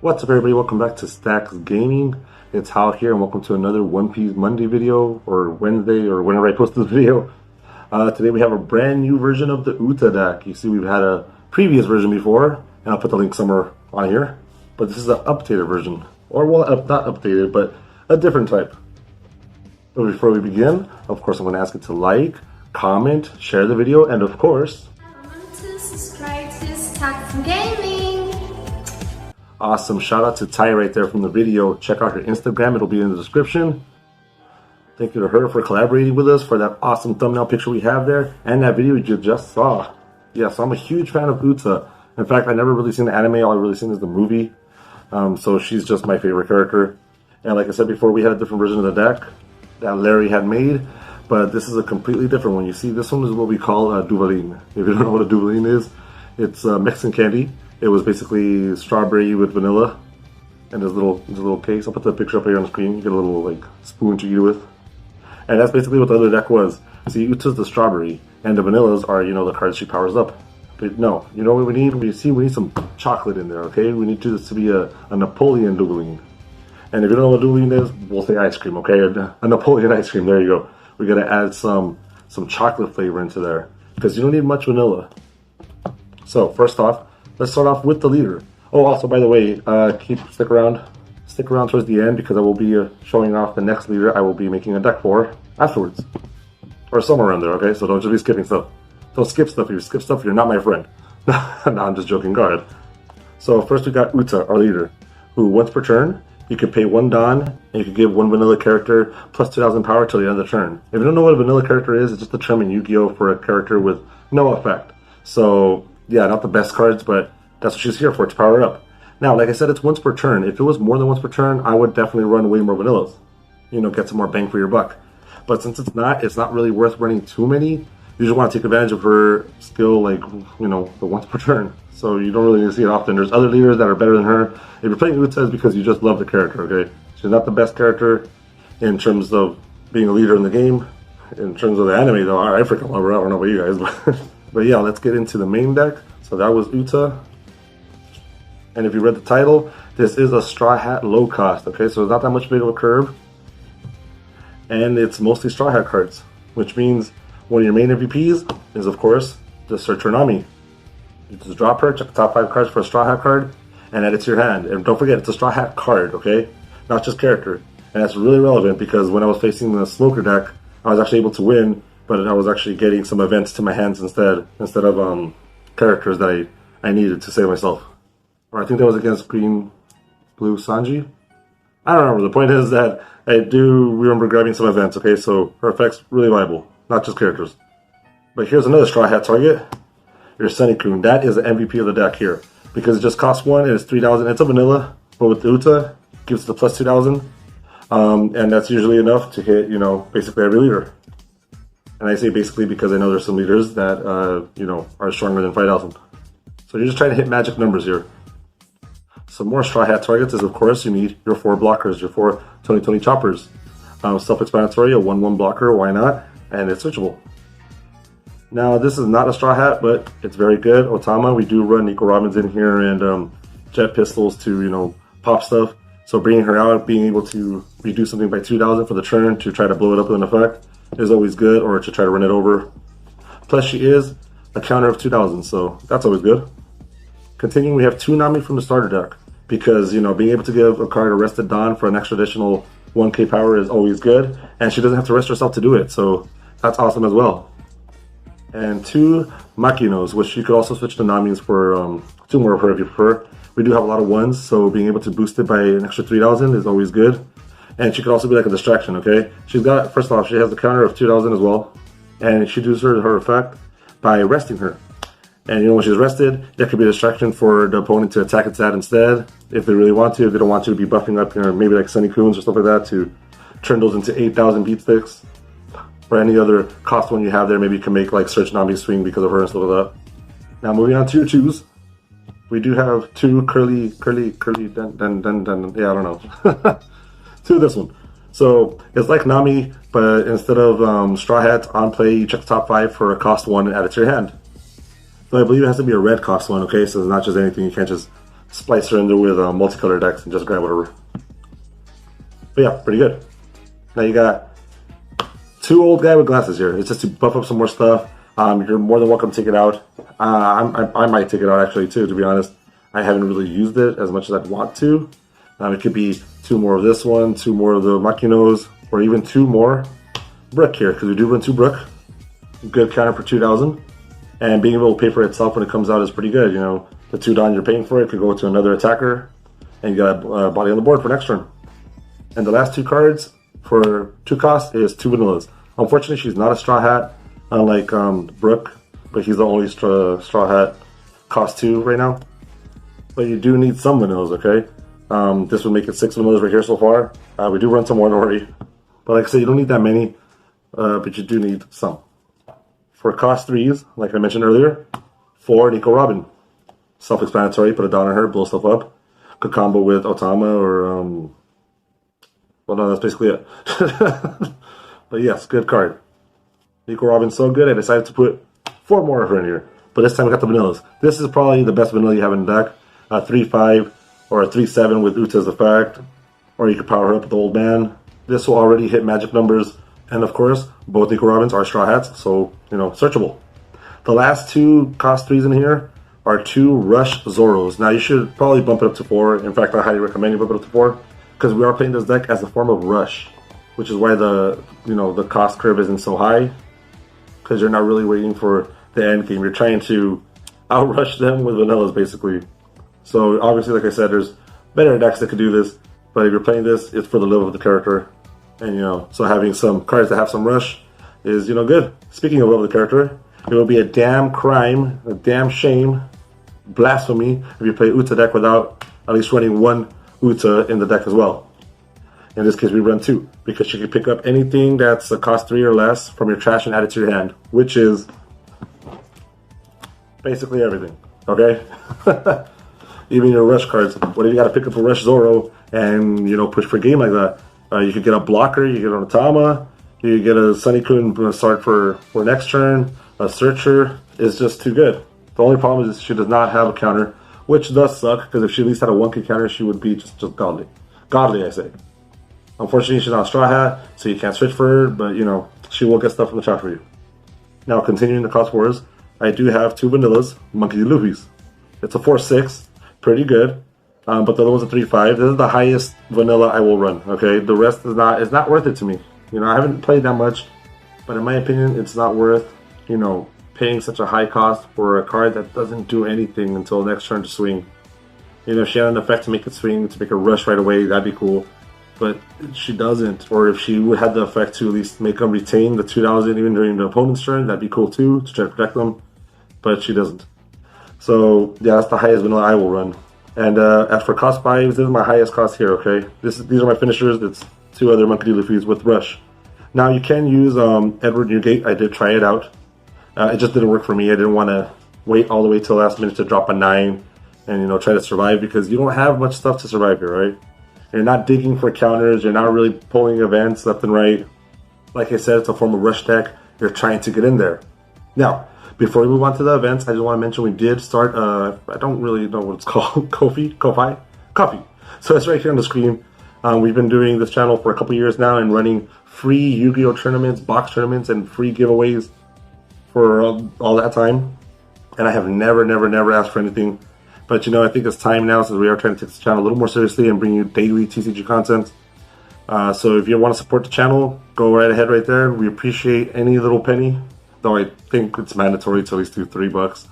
What's up, everybody? Welcome back to Stackz Gaming. It's Hal here, and welcome to another One Piece Monday video, or Wednesday, or whenever I post this video. Today we have a brand new version of the Uta deck. You see, we've had a previous version before, and I'll put the link somewhere on here. But this is an updated version, or well, not updated, but a different type. But before we begin, of course, I'm going to ask you to like, comment, share the video, and of course, remember to subscribe to Stackz Gaming. Awesome. Shout out to Ty right there from the video. Check out her Instagram. It'll be in the description. Thank you to her for collaborating with us for that awesome thumbnail picture we have there and that video you just saw. Yes, I'm a huge fan of Uta. In fact, I never really seen the anime. All I really seen is the movie. So she's just my favorite character. And like I said before, we had a different version of the deck that Larry had made. But this is a completely different one. You see, this one is what we call a Duvalin. If you don't know what a Duvalin is, it's Mexican candy. It was basically strawberry with vanilla and this little case. I'll put the picture up here on the screen. You get a little like spoon to eat with. And that's basically what the other deck was. See, Uta's the strawberry and the vanillas are, you know, the cards she powers up. But no, you know what we need? We need some chocolate in there, okay? We need this to be a Napoleon Duvalin. And if you don't know what Duvalin is, we'll say ice cream, okay? A Napoleon ice cream, there you go. We gotta add some chocolate flavor into there because you don't need much vanilla. So first off, let's start off with the leader. Oh, also, by the way, stick around towards the end because I will be showing off the next leader I will be making a deck for afterwards. Or somewhere around there, okay? So don't just be skipping stuff. Don't skip stuff. If you skip stuff, you're not my friend. No, I'm just joking. Go ahead. So first we got Uta, our leader, who once per turn, you can pay 1 Don, and you can give 1 vanilla character plus 2,000 power till the end of the turn. If you don't know what a vanilla character is, it's just a term in Yu-Gi-Oh! For a character with no effect. So yeah, not the best cards, but that's what she's here for, to power it up. Now, like I said, it's once per turn. If it was more than once per turn, I would definitely run way more vanillas. You know, get some more bang for your buck. But since it's not really worth running too many. You just want to take advantage of her skill, like, you know, the once per turn. So you don't really need to see it often. There's other leaders that are better than her. If you're playing Uta, it's because you just love the character, okay? She's not the best character in terms of being a leader in the game. In terms of the anime, though, I freaking love her. I don't know about you guys, but... But yeah, let's get into the main deck. So that was Uta. And if you read the title, this is a Straw Hat low cost, okay? So it's not that much big of a curve. And it's mostly Straw Hat cards, which means one of your main MVPs is, of course, the Sir Tournami. You just drop her, check the top 5 cards for a Straw Hat card, and add it to your hand. And don't forget, it's a Straw Hat card, okay? Not just character. And that's really relevant because when I was facing the Smoker deck, I was actually able to win, but I was actually getting some events to my hands instead of characters that I needed to save myself. Or I think that was against Green Blue Sanji. I don't remember. The point is that I do remember grabbing some events, okay? So her effect's really viable, not just characters. But here's another Straw Hat target. Your Sunicune. That is the MVP of the deck here. Because it just costs 1 and it's 3,000. It's a vanilla, but with the Uta, it gives it the plus 2,000. And that's usually enough to hit, you know, basically every leader. And I say basically because I know there's some leaders that, you know, are stronger than 5,000. So you're just trying to hit magic numbers here. Some more Straw Hat targets is, of course, you need your 4 blockers, your 4 Tony choppers. Self-explanatory, a 1/1 blocker, why not? And it's switchable. Now, this is not a Straw Hat, but it's very good. Otama, we do run Nico Robins in here and jet pistols to, you know, pop stuff. So bringing her out, being able to reduce something by 2,000 for the turn to try to blow it up with an effect is always good, or to try to run it over. Plus she is a counter of 2,000, so that's always good. Continuing, we have 2 Nami from the starter deck, because, you know, being able to give a card a Rested Dawn for an extra additional 1k power is always good, and she doesn't have to rest herself to do it, so that's awesome as well. And 2 Makinos, which you could also switch to Namis for 2 more of her if you prefer. We do have a lot of 1s, so being able to boost it by an extra 3,000 is always good. And she could also be like a distraction, okay? She's got, first off, she has the counter of 2,000 as well. And she does her effect by resting her. And you know, when she's rested, that could be a distraction for the opponent to attack its ad instead. If they really want to. If they don't want to, be buffing up, you know, maybe like Sunnycoons or stuff like that to turn those into 8,000 beat sticks. Or any other cost one you have there. Maybe you can make like Search Nami swing because of her and stuff like that. Now moving on to your 2s. We do have 2 curly, yeah, I don't know. 2 of this one. So it's like Nami, but instead of Straw Hats on play, you check the top 5 for a cost 1 and add it to your hand. So I believe it has to be a red cost one, okay? So it's not just anything. You can't just splice her in there with multicolor decks and just grab whatever. But yeah, pretty good. Now you got 2 old guy with glasses here. It's just to buff up some more stuff. You're more than welcome to take it out. I might take it out actually too, to be honest. I haven't really used it as much as I'd want to. It could be 2 more of this one, 2 more of the Makinos, or even 2 more Brook here, because we do run 2 Brook. Good counter for 2,000. And being able to pay for itself when it comes out is pretty good. You know, the 2 Don you're paying for it could go to another attacker, and you got a body on the board for next turn. And the last 2 cards for 2 cost is 2 vanillas. Unfortunately, she's not a Straw Hat, unlike Brook, but he's the only straw Hat cost 2 right now. But you do need some vanillas, okay? This would make it 6 vanillas right here so far. We do run some more, don't worry. But like I said, you don't need that many, but you do need some. For cost 3s, like I mentioned earlier, 4 Nico Robin. Self-explanatory, put a Don on her, blow stuff up. Could combo with Otama or, well no, that's basically it. But yes, good card. Nico Robin's so good, I decided to put 4 more of her in here. But this time we got the vanillas. This is probably the best vanilla you have in the deck. A 3-5 or a 3-7 with Uta's effect. Or you could power her up with the Old Man. This will already hit magic numbers. And of course, both Nico Robins are Straw Hats, so, you know, searchable. The last 2 cost 3s in here are 2 Rush Zoros. Now, you should probably bump it up to 4. In fact, I highly recommend you bump it up to 4. Because we are playing this deck as a form of Rush. Which is why the cost curve isn't so high. Because you're not really waiting for the end game. You're trying to outrush them with vanillas, basically. So, obviously, like I said, there's better decks that could do this. But if you're playing this, it's for the love of the character. And, you know, so having some cards that have some rush is, you know, good. Speaking of love of the character, it will be a damn crime, a damn shame, blasphemy, if you play Uta deck without at least running 1 Uta in the deck as well. In this case, we run 2, because you can pick up anything that's a cost 3 or less from your trash and add it to your hand, which is basically everything, okay? Even your rush cards. What if you got to pick up a Rush Zoro and, you know, push for a game like that? You could get a blocker, you get an Otama, you get a Sunny-kun start for next turn, a Searcher is just too good. The only problem is she does not have a counter, which does suck, because if she at least had a 1K counter, she would be just godly. Godly, I say. Unfortunately, she's not a Straw Hat, so you can't switch for her, but, you know, she will get stuff from the chat for you. Now, continuing the cost wars, I do have 2 vanillas, Monkey D. Luffy's. It's a 4-6, pretty good. But the other one's a 3-5. This is the highest vanilla I will run, okay? The rest is not worth it to me. You know, I haven't played that much, but in my opinion, it's not worth, you know, paying such a high cost for a card that doesn't do anything until next turn to swing. You know, if she had an effect to make it swing, to make her rush right away, that'd be cool. But she doesn't. Or if she would have the effect to at least make them retain the 2,000 even during the opponent's turn, that'd be cool too, to try to protect them. But she doesn't. So, yeah, that's the highest vanilla I will run. And as for cost 5s, this is my highest cost here, okay? These are my finishers. It's 2 other Monkey D. Luffy's with Rush. Now, you can use Edward Newgate. I did try it out. It just didn't work for me. I didn't want to wait all the way till the last minute to drop a 9 and, you know, try to survive, because you don't have much stuff to survive here, right? You're not digging for counters. You're not really pulling events left and right. Like I said, it's a form of Rush deck. You're trying to get in there. Now, before we move on to the events, I just want to mention we did start, I don't really know what it's called, Ko-fi? So it's right here on the screen. We've been doing this channel for a couple years now and running free Yu-Gi-Oh! Tournaments, box tournaments, and free giveaways for all that time. And I have never asked for anything. But, you know, I think it's time now, since we are trying to take this channel a little more seriously and bring you daily TCG content. So if you want to support the channel, go right ahead right there. We appreciate any little penny. Though I think it's mandatory to at least do $3,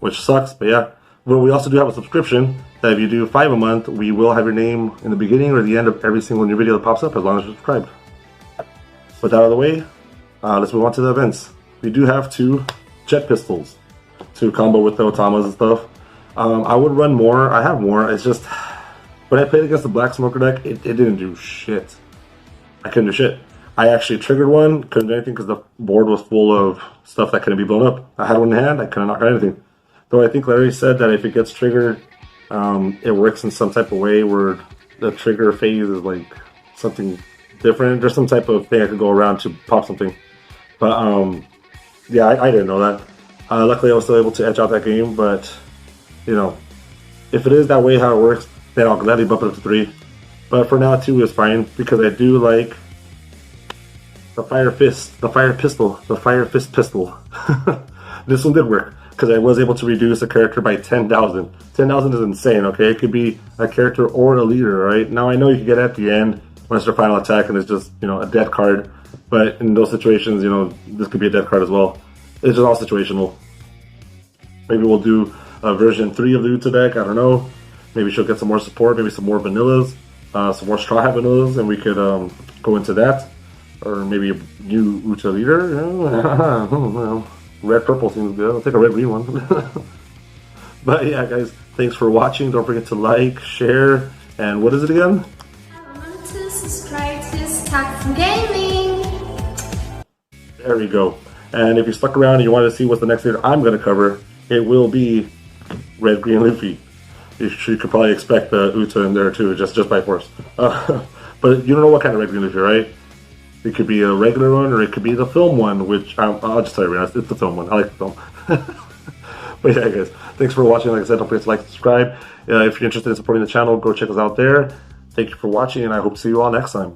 which sucks, but yeah. Well, we also do have a subscription that if you do 5 a month, we will have your name in the beginning or the end of every single new video that pops up, as long as you're subscribed. With that out of the way, let's move on to the events. We do have 2 jet pistols to combo with the Otamas and stuff. I would run more. I have more. It's just, when I played against the Black Smoker deck, it didn't do shit. I couldn't do shit. I actually triggered one, couldn't do anything because the board was full of stuff that couldn't be blown up. I had one in hand, I couldn't knock out anything. Though I think Larry said that if it gets triggered, it works in some type of way where the trigger phase is like something different. There's some type of thing I could go around to pop something. But yeah, I didn't know that. Luckily I was still able to edge out that game, but you know, If it is that way how it works, then I'll gladly bump it up to 3. But for now, 2 is fine because I do like the Fire Fist pistol. This one did work because I was able to reduce a character by 10,000. 10,000 is insane, okay? It could be a character or a leader, right? Now I know you can get at the end when it's their final attack and it's just, you know, a dead card. But in those situations, you know, this could be a dead card as well. It's just all situational. Maybe we'll do a version 3 of the Uta deck, I don't know. Maybe she'll get some more support, maybe some more vanillas, some more Straw Hat vanillas, and we could go into that. Or maybe a new Uta leader. Red purple seems good. I'll take a red green one. But yeah, guys, thanks for watching. Don't forget to like, share, and what is it again? Remember to subscribe to Stackz Gaming. There we go. And if you stuck around and you want to see what's the next leader I'm going to cover, it will be Red Green Luffy. You could probably expect the Uta in there too, just by force. But you don't know what kind of Red Green Luffy, right? It could be a regular one, or it could be the film one, which I'll just tell you right now, it's the film one. I like the film. But yeah, guys, thanks for watching. Like I said, don't forget to like, subscribe. If you're interested in supporting the channel, go check us out there. Thank you for watching, and I hope to see you all next time.